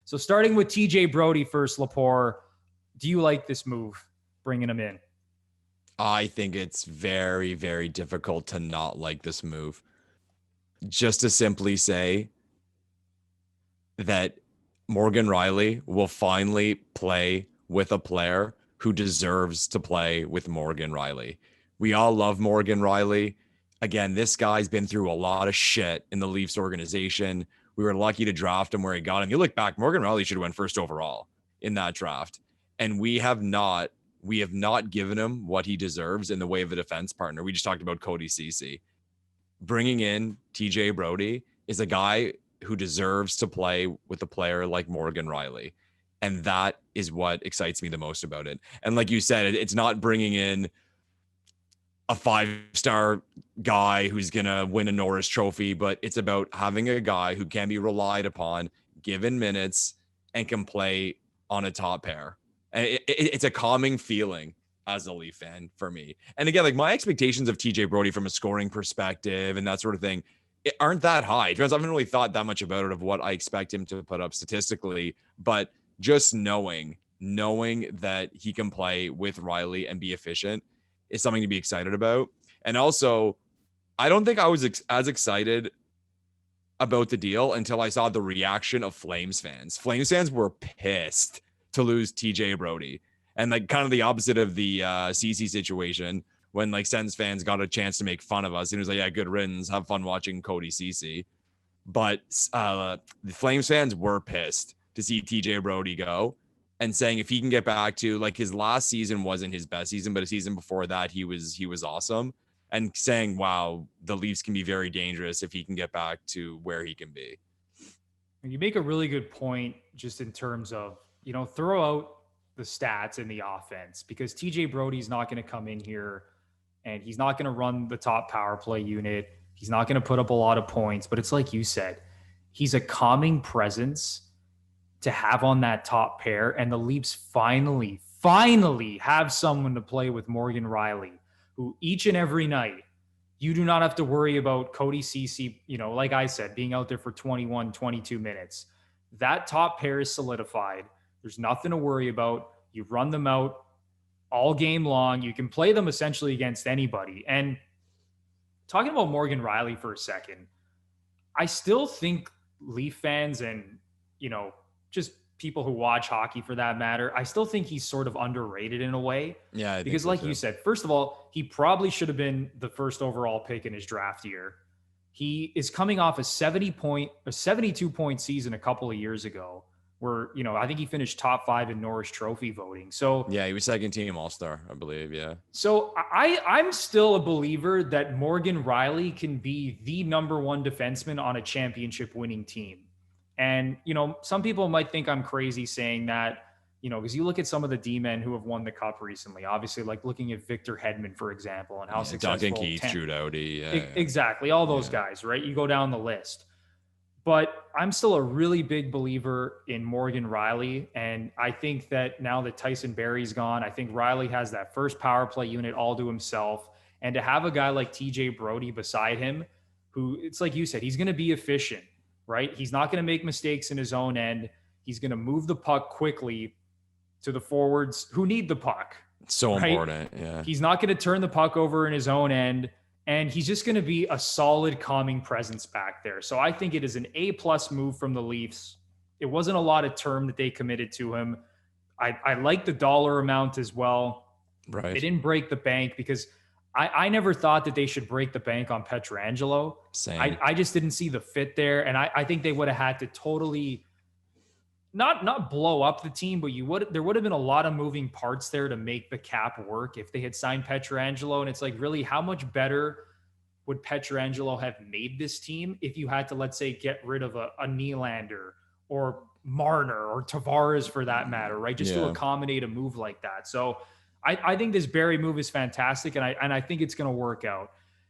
So starting with TJ Brodie first, Lepore, do you like this move, bringing him in? I think it's very, very difficult to not like this move. Just to simply say that Morgan Rielly will finally play with a player who deserves to play with Morgan Rielly. We all love Morgan Rielly. Again, this guy's been through a lot of shit in the Leafs organization. We were lucky to draft him where he got him. You look back, Morgan Rielly should have went first overall in that draft. And we have not given him what he deserves in the way of a defense partner. We just talked about Cody Ceci. Bringing in TJ Brodie is a guy who deserves to play with a player like Morgan Rielly. And that is what excites me the most about it. And like you said, it's not bringing in a 5-star guy who's going to win a Norris Trophy, but it's about having a guy who can be relied upon, given minutes, and can play on a top pair. And it's a calming feeling as a Leaf fan for me. And again, like my expectations of TJ Brodie from a scoring perspective and that sort of thing aren't that high. I haven't really thought that much about it of what I expect him to put up statistically, but just knowing that he can play with Rielly and be efficient is something to be excited about. And also, I don't think I was as excited about the deal until I saw the reaction of Flames fans. Flames fans were pissed to lose TJ Brodie. And like kind of the opposite of the CC situation when like Sens fans got a chance to make fun of us. And it was like, yeah, good riddance. Have fun watching Cody Ceci. But the Flames fans were pissed to see TJ Brodie go and saying if he can get back to like his last season wasn't his best season, but a season before that, he was awesome. And saying, wow, the Leafs can be very dangerous if he can get back to where he can be. You make a really good point just in terms of, throw out the stats in the offense because TJ Brodie's not going to come in here and he's not going to run the top power play unit. He's not going to put up a lot of points, but it's like you said, he's a calming presence to have on that top pair. And the Leafs finally have someone to play with Morgan Rielly, who each and every night, you do not have to worry about Cody Ceci, like I said, being out there for 21, 22 minutes. That top pair is solidified. There's nothing to worry about. You run them out all game long. You can play them essentially against anybody. And talking about Morgan Rielly for a second, I still think Leaf fans and, just people who watch hockey for that matter, I still think he's sort of underrated in a way. Yeah. Because like you said, first of all, he probably should have been the first overall pick in his draft year. He is coming off a 72-point season a couple of years ago where, I think he finished top 5 in Norris Trophy voting. So yeah, he was second team All-Star, I believe. Yeah. So I'm still a believer that Morgan Rielly can be the number one defenseman on a championship winning team. And, some people might think I'm crazy saying that, because you look at some of the D-men who have won the cup recently, obviously like looking at Victor Hedman, for example, and how successful. Duncan Keith, Drew Doughty. Exactly. All those guys, right? You go down the list. But I'm still a really big believer in Morgan Rielly. And I think that now that Tyson Barrie's gone, I think Rielly has that first power play unit all to himself. And to have a guy like TJ Brodie beside him, who it's like you said, he's going to be efficient, right? He's not going to make mistakes in his own end. He's going to move the puck quickly to the forwards who need the puck. So right? Important, yeah. He's not going to turn the puck over in his own end. And he's just going to be a solid calming presence back there. So I think it is an A+ move from the Leafs. It wasn't a lot of term that they committed to him. I like the dollar amount as well. Right. They didn't break the bank because I never thought that they should break the bank on Pietrangelo. Same. I just didn't see the fit there. And I think they would have had to totally not blow up the team, but there would have been a lot of moving parts there to make the cap work if they had signed Pietrangelo. And it's like, really, how much better would Pietrangelo have made this team if you had to, let's say, get rid of a Nylander or Marner or Tavares for that matter, right? Just to accommodate a move like that. So I think this Barrie move is fantastic, and I think it's going to work out.